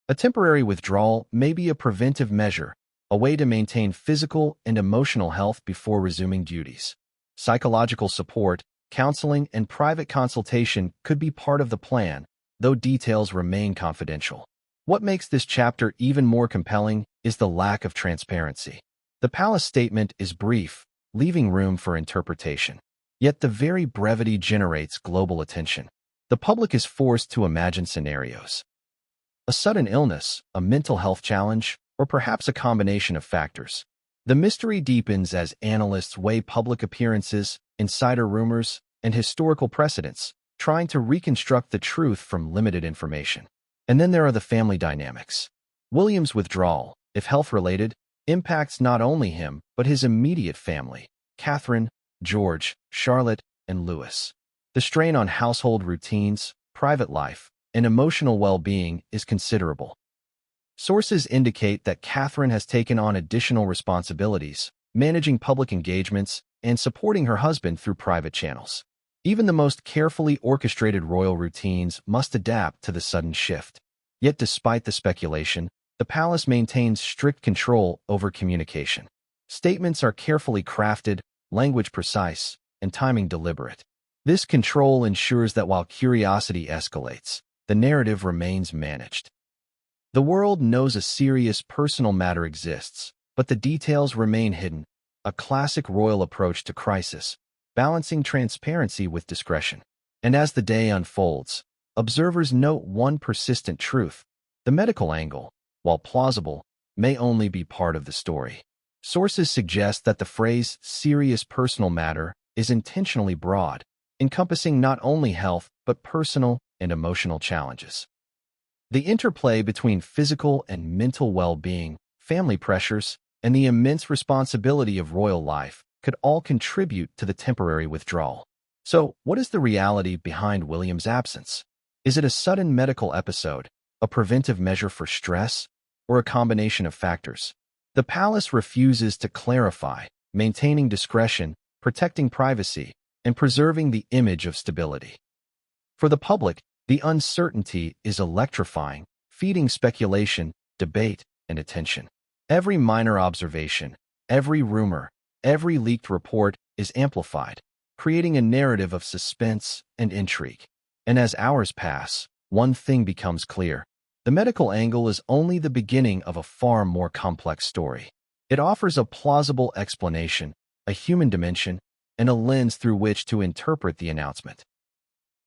A temporary withdrawal may be a preventive measure, a way to maintain physical and emotional health before resuming duties. Psychological support, counseling, and private consultation could be part of the plan, though details remain confidential. What makes this chapter even more compelling is the lack of transparency. The palace statement is brief, leaving room for interpretation. Yet the very brevity generates global attention. The public is forced to imagine scenarios. A sudden illness, a mental health challenge, or perhaps a combination of factors. The mystery deepens as analysts weigh public appearances, insider rumors, and historical precedents, trying to reconstruct the truth from limited information. And then there are the family dynamics. William's withdrawal, if health-related, impacts not only him, but his immediate family, Catherine, George, Charlotte, and Louis. The strain on household routines, private life, and emotional well-being is considerable. Sources indicate that Catherine has taken on additional responsibilities, managing public engagements and supporting her husband through private channels. Even the most carefully orchestrated royal routines must adapt to the sudden shift. Yet despite the speculation, the palace maintains strict control over communication. Statements are carefully crafted, language precise, and timing deliberate. This control ensures that while curiosity escalates, the narrative remains managed. The world knows a serious personal matter exists, but the details remain hidden, a classic royal approach to crisis, balancing transparency with discretion. And as the day unfolds, observers note one persistent truth: the medical angle, while plausible, may only be part of the story. Sources suggest that the phrase serious personal matter is intentionally broad, encompassing not only health but personal and emotional challenges. The interplay between physical and mental well-being, family pressures, and the immense responsibility of royal life could all contribute to the temporary withdrawal. So, what is the reality behind William's absence? Is it a sudden medical episode, a preventive measure for stress, or a combination of factors? The palace refuses to clarify, maintaining discretion, protecting privacy, and preserving the image of stability. For the public, the uncertainty is electrifying, feeding speculation, debate, and attention. Every minor observation, every rumor, every leaked report is amplified, creating a narrative of suspense and intrigue. And as hours pass, one thing becomes clear. The medical angle is only the beginning of a far more complex story. It offers a plausible explanation, a human dimension, and a lens through which to interpret the announcement.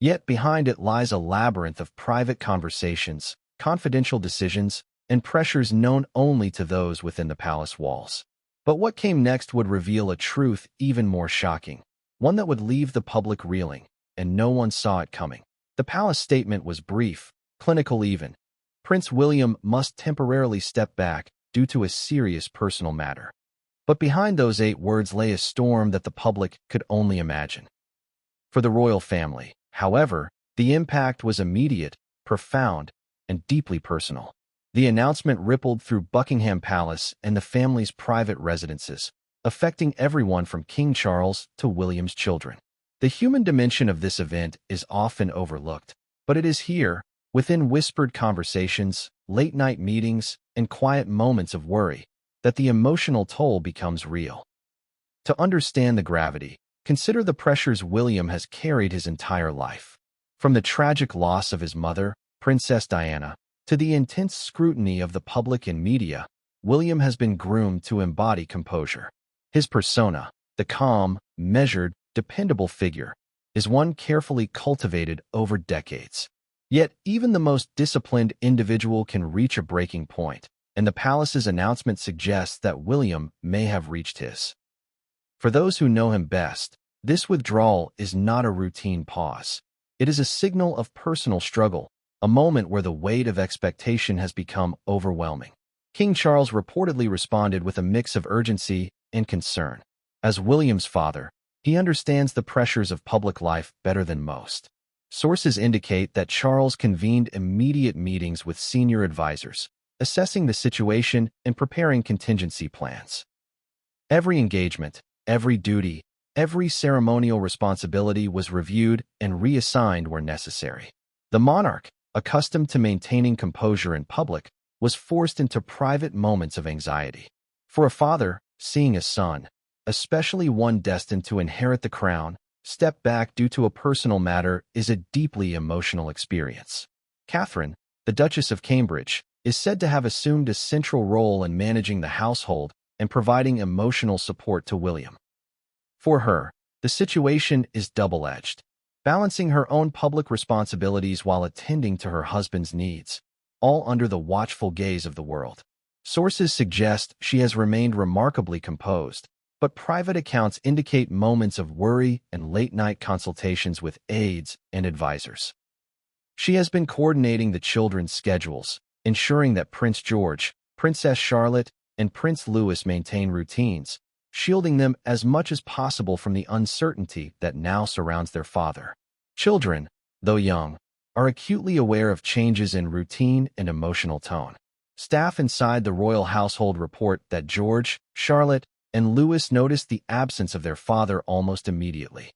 Yet behind it lies a labyrinth of private conversations, confidential decisions, and pressures known only to those within the palace walls. But what came next would reveal a truth even more shocking, one that would leave the public reeling, and no one saw it coming. The palace statement was brief, clinical even. Prince William must temporarily step back due to a serious personal matter. But behind those 8 words lay a storm that the public could only imagine. For the royal family, however, the impact was immediate, profound, and deeply personal. The announcement rippled through Buckingham Palace and the family's private residences, affecting everyone from King Charles to William's children. The human dimension of this event is often overlooked, but it is here, within whispered conversations, late-night meetings, and quiet moments of worry, that the emotional toll becomes real. To understand the gravity, consider the pressures William has carried his entire life. From the tragic loss of his mother, Princess Diana, to the intense scrutiny of the public and media, William has been groomed to embody composure. His persona, the calm, measured, dependable figure, is one carefully cultivated over decades. Yet, even the most disciplined individual can reach a breaking point, and the palace's announcement suggests that William may have reached his. For those who know him best, this withdrawal is not a routine pause. It is a signal of personal struggle, a moment where the weight of expectation has become overwhelming. King Charles reportedly responded with a mix of urgency and concern. As William's father, he understands the pressures of public life better than most. Sources indicate that Charles convened immediate meetings with senior advisors, assessing the situation and preparing contingency plans. Every engagement, every duty, every ceremonial responsibility was reviewed and reassigned where necessary. The monarch, accustomed to maintaining composure in public, was forced into private moments of anxiety. For a father, seeing a son, especially one destined to inherit the crown, step back due to a personal matter is a deeply emotional experience. Catherine, the Duchess of Cambridge, is said to have assumed a central role in managing the household and providing emotional support to William. For her, the situation is double-edged, balancing her own public responsibilities while attending to her husband's needs, all under the watchful gaze of the world. Sources suggest she has remained remarkably composed, but private accounts indicate moments of worry and late-night consultations with aides and advisors. She has been coordinating the children's schedules, ensuring that Prince George, Princess Charlotte, and Prince Louis maintain routines, shielding them as much as possible from the uncertainty that now surrounds their father. Children, though young, are acutely aware of changes in routine and emotional tone. Staff inside the royal household report that George, Charlotte, and Louis noticed the absence of their father almost immediately.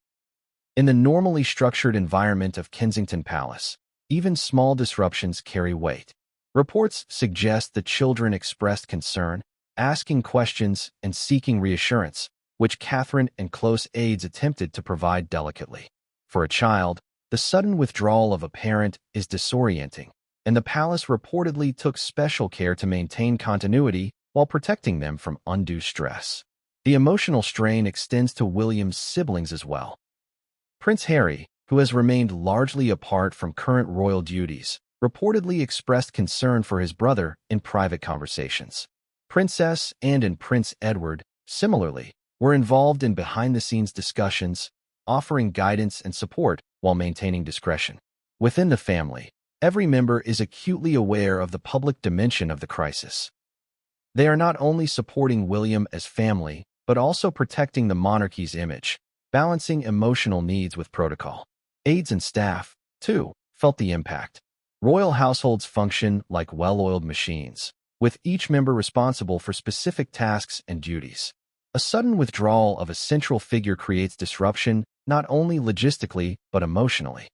In the normally structured environment of Kensington Palace, even small disruptions carry weight. Reports suggest the children expressed concern, asking questions and seeking reassurance, which Catherine and close aides attempted to provide delicately. For a child, the sudden withdrawal of a parent is disorienting, and the palace reportedly took special care to maintain continuity while protecting them from undue stress. The emotional strain extends to William's siblings as well. Prince Harry, who has remained largely apart from current royal duties, reportedly expressed concern for his brother in private conversations. Princess Anne and Prince Edward, similarly, were involved in behind-the-scenes discussions, offering guidance and support while maintaining discretion. Within the family, every member is acutely aware of the public dimension of the crisis. They are not only supporting William as family, but also protecting the monarchy's image, balancing emotional needs with protocol. Aides and staff, too, felt the impact. Royal households function like well-oiled machines, with each member responsible for specific tasks and duties. A sudden withdrawal of a central figure creates disruption, not only logistically, but emotionally.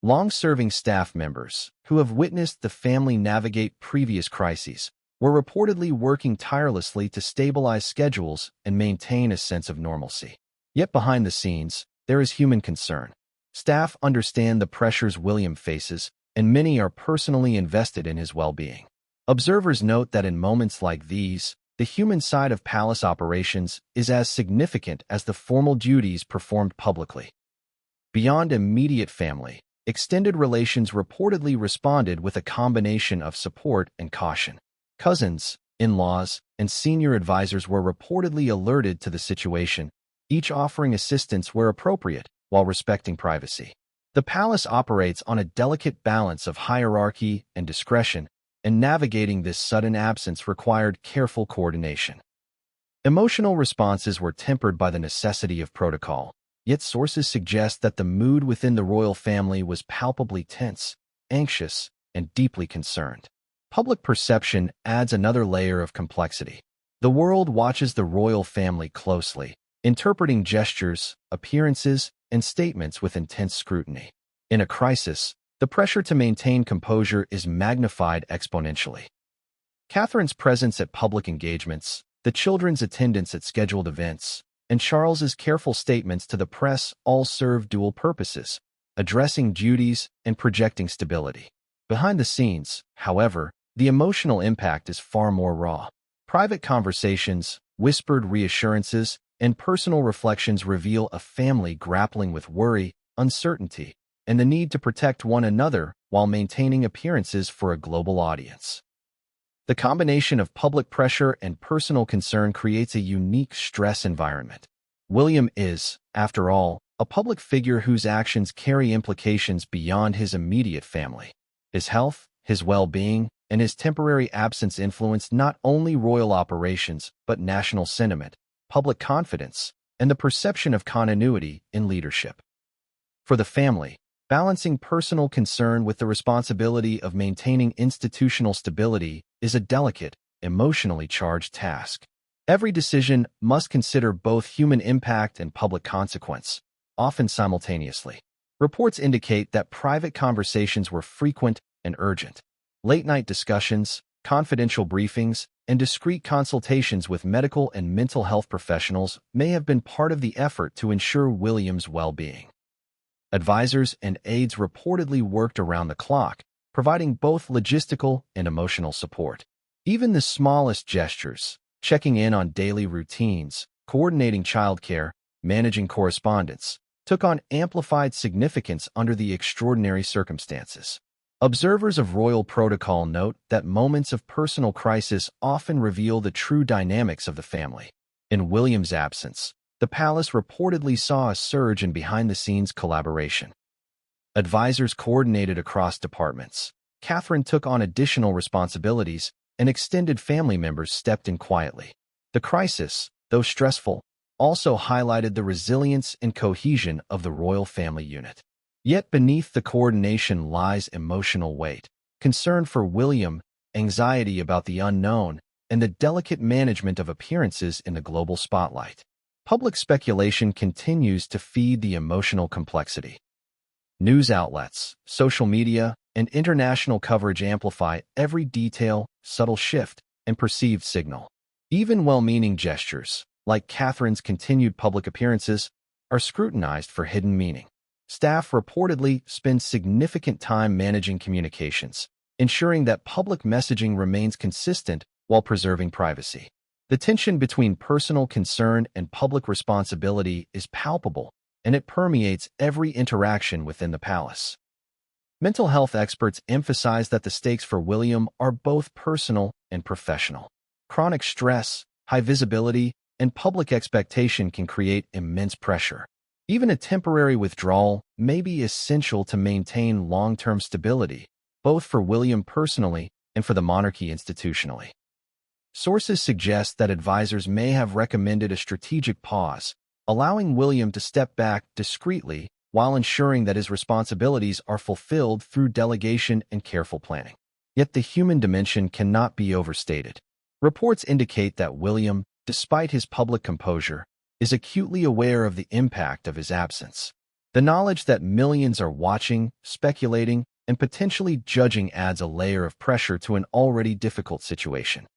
Long-serving staff members, who have witnessed the family navigate previous crises, were reportedly working tirelessly to stabilize schedules and maintain a sense of normalcy. Yet behind the scenes, there is human concern. Staff understand the pressures William faces, and many are personally invested in his well-being. Observers note that in moments like these, the human side of palace operations is as significant as the formal duties performed publicly. Beyond immediate family, extended relations reportedly responded with a combination of support and caution. Cousins, in-laws, and senior advisors were reportedly alerted to the situation, each offering assistance where appropriate while respecting privacy. The palace operates on a delicate balance of hierarchy and discretion, and navigating this sudden absence required careful coordination. Emotional responses were tempered by the necessity of protocol, yet sources suggest that the mood within the royal family was palpably tense, anxious, and deeply concerned. Public perception adds another layer of complexity. The world watches the royal family closely, interpreting gestures, appearances, and statements with intense scrutiny. In a crisis, the pressure to maintain composure is magnified exponentially. Catherine's presence at public engagements, the children's attendance at scheduled events, and Charles's careful statements to the press all serve dual purposes, addressing duties and projecting stability. Behind the scenes, however, the emotional impact is far more raw. Private conversations, whispered reassurances, and personal reflections reveal a family grappling with worry, uncertainty, and the need to protect one another while maintaining appearances for a global audience. The combination of public pressure and personal concern creates a unique stress environment. William is, after all, a public figure whose actions carry implications beyond his immediate family. His health, his well-being, and his temporary absence influence not only royal operations, but national sentiment, public confidence, and the perception of continuity in leadership. For the family, balancing personal concern with the responsibility of maintaining institutional stability is a delicate, emotionally charged task. Every decision must consider both human impact and public consequence, often simultaneously. Reports indicate that private conversations were frequent and urgent. Late-night discussions, confidential briefings, and discreet consultations with medical and mental health professionals may have been part of the effort to ensure William's well-being. Advisors and aides reportedly worked around the clock, providing both logistical and emotional support. Even the smallest gestures, checking in on daily routines, coordinating childcare, managing correspondence, took on amplified significance under the extraordinary circumstances. Observers of royal protocol note that moments of personal crisis often reveal the true dynamics of the family. In William's absence, the palace reportedly saw a surge in behind-the-scenes collaboration. Advisors coordinated across departments. Catherine took on additional responsibilities, and extended family members stepped in quietly. The crisis, though stressful, also highlighted the resilience and cohesion of the royal family unit. Yet beneath the coordination lies emotional weight, concern for William, anxiety about the unknown, and the delicate management of appearances in the global spotlight. Public speculation continues to feed the emotional complexity. News outlets, social media, and international coverage amplify every detail, subtle shift, and perceived signal. Even well-meaning gestures, like Catherine's continued public appearances, are scrutinized for hidden meaning. Staff reportedly spend significant time managing communications, ensuring that public messaging remains consistent while preserving privacy. The tension between personal concern and public responsibility is palpable, and it permeates every interaction within the palace. Mental health experts emphasize that the stakes for William are both personal and professional. Chronic stress, high visibility, and public expectation can create immense pressure. Even a temporary withdrawal may be essential to maintain long-term stability, both for William personally and for the monarchy institutionally. Sources suggest that advisors may have recommended a strategic pause, allowing William to step back discreetly while ensuring that his responsibilities are fulfilled through delegation and careful planning. Yet the human dimension cannot be overstated. Reports indicate that William, despite his public composure, is acutely aware of the impact of his absence. The knowledge that millions are watching, speculating, and potentially judging adds a layer of pressure to an already difficult situation.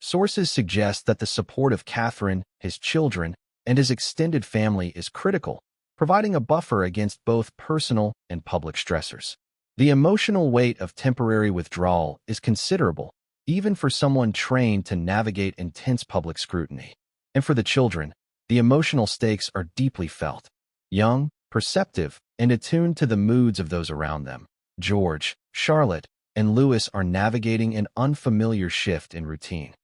Sources suggest that the support of Catherine, his children, and his extended family is critical, providing a buffer against both personal and public stressors. The emotional weight of temporary withdrawal is considerable, even for someone trained to navigate intense public scrutiny. And for the children, the emotional stakes are deeply felt. Young, perceptive, and attuned to the moods of those around them, George, Charlotte, and Louis are navigating an unfamiliar shift in routine.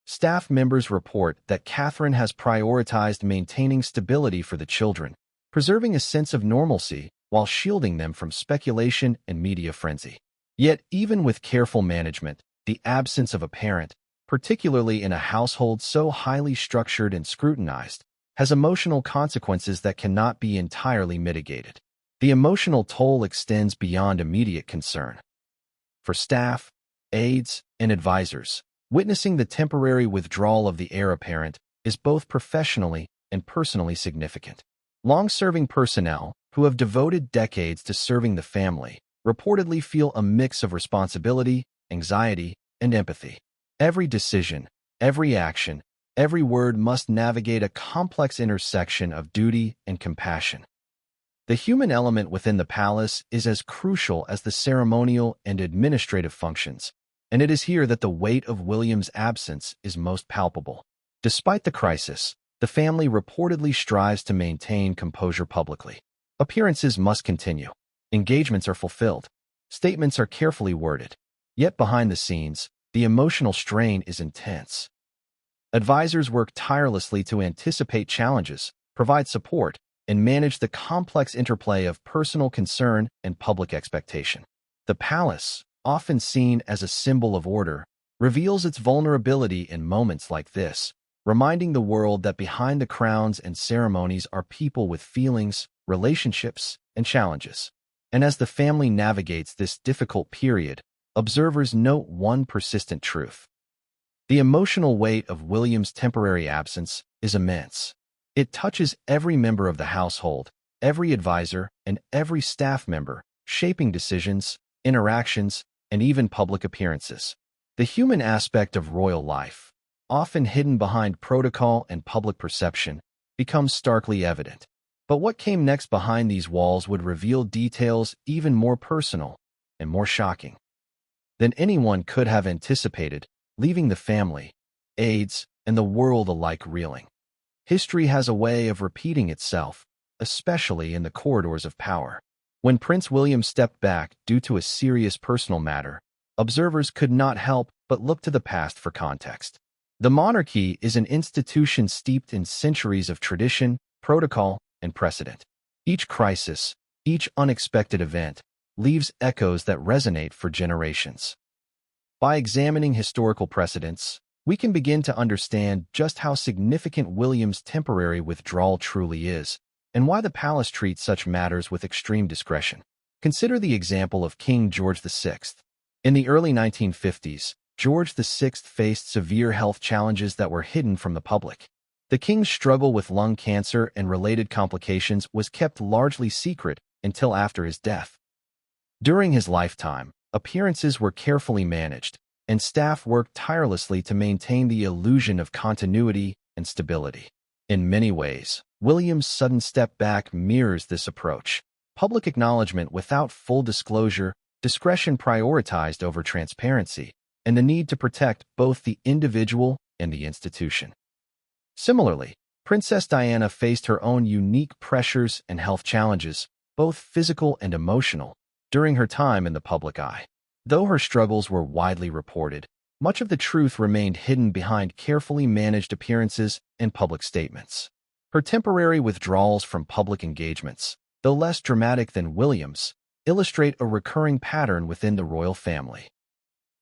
Staff members report that Catherine has prioritized maintaining stability for the children, preserving a sense of normalcy while shielding them from speculation and media frenzy. Yet, even with careful management, the absence of a parent, particularly in a household so highly structured and scrutinized, has emotional consequences that cannot be entirely mitigated. The emotional toll extends beyond immediate concern. For staff, aides, and advisors, witnessing the temporary withdrawal of the heir apparent is both professionally and personally significant. Long-serving personnel, who have devoted decades to serving the family, reportedly feel a mix of responsibility, anxiety, and empathy. Every decision, every action, every word must navigate a complex intersection of duty and compassion. The human element within the palace is as crucial as the ceremonial and administrative functions, and it is here that the weight of William's absence is most palpable. Despite the crisis, the family reportedly strives to maintain composure publicly. Appearances must continue. Engagements are fulfilled. Statements are carefully worded. Yet behind the scenes, the emotional strain is intense. Advisors work tirelessly to anticipate challenges, provide support, and manage the complex interplay of personal concern and public expectation. The palace, often seen as a symbol of order, reveals its vulnerability in moments like this, reminding the world that behind the crowns and ceremonies are people with feelings, relationships, and challenges. And as the family navigates this difficult period, observers note one persistent truth. The emotional weight of William's temporary absence is immense. It touches every member of the household, every advisor, and every staff member, shaping decisions, interactions, and even public appearances. The human aspect of royal life, often hidden behind protocol and public perception, becomes starkly evident. But what came next behind these walls would reveal details even more personal and more shocking than anyone could have anticipated, leaving the family, aides, and the world alike reeling. History has a way of repeating itself, especially in the corridors of power. When Prince William stepped back due to a serious personal matter, observers could not help but look to the past for context. The monarchy is an institution steeped in centuries of tradition, protocol, and precedent. Each crisis, each unexpected event, leaves echoes that resonate for generations. By examining historical precedents, we can begin to understand just how significant William's temporary withdrawal truly is, and why the palace treats such matters with extreme discretion. Consider the example of King George VI. In the early 1950s, George VI faced severe health challenges that were hidden from the public. The king's struggle with lung cancer and related complications was kept largely secret until after his death. During his lifetime, appearances were carefully managed, and staff worked tirelessly to maintain the illusion of continuity and stability. In many ways, William's sudden step back mirrors this approach. Public acknowledgement without full disclosure, discretion prioritized over transparency, and the need to protect both the individual and the institution. Similarly, Princess Diana faced her own unique pressures and health challenges, both physical and emotional, during her time in the public eye. Though her struggles were widely reported, much of the truth remained hidden behind carefully managed appearances and public statements. Her temporary withdrawals from public engagements, though less dramatic than William's, illustrate a recurring pattern within the royal family.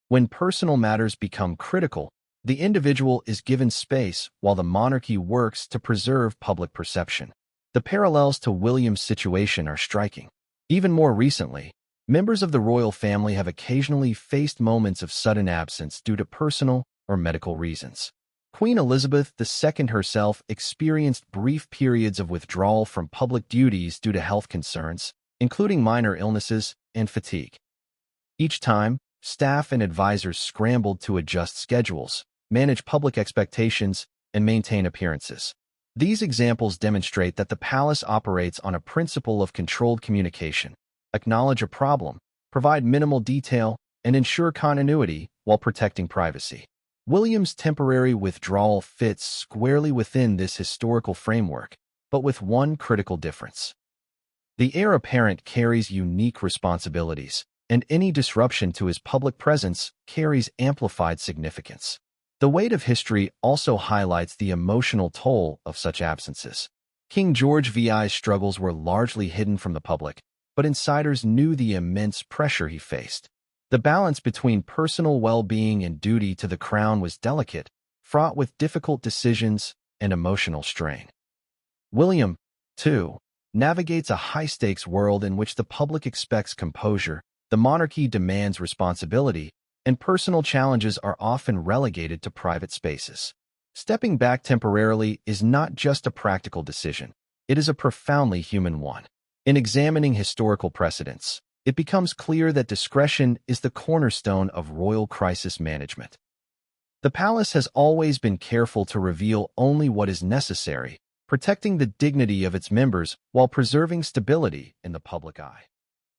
When personal matters become critical, the individual is given space while the monarchy works to preserve public perception. The parallels to William's situation are striking. Even more recently, members of the royal family have occasionally faced moments of sudden absence due to personal or medical reasons. Queen Elizabeth II herself experienced brief periods of withdrawal from public duties due to health concerns, including minor illnesses and fatigue. Each time, staff and advisors scrambled to adjust schedules, manage public expectations, and maintain appearances. These examples demonstrate that the palace operates on a principle of controlled communication: acknowledge a problem, provide minimal detail, and ensure continuity while protecting privacy. William's temporary withdrawal fits squarely within this historical framework, but with one critical difference. The heir apparent carries unique responsibilities, and any disruption to his public presence carries amplified significance. The weight of history also highlights the emotional toll of such absences. King George VI's struggles were largely hidden from the public, but insiders knew the immense pressure he faced. The balance between personal well-being and duty to the crown was delicate, fraught with difficult decisions and emotional strain. William, too, navigates a high-stakes world in which the public expects composure, the monarchy demands responsibility, and personal challenges are often relegated to private spaces. Stepping back temporarily is not just a practical decision, it is a profoundly human one. In examining historical precedents, it becomes clear that discretion is the cornerstone of royal crisis management. The palace has always been careful to reveal only what is necessary, protecting the dignity of its members while preserving stability in the public eye.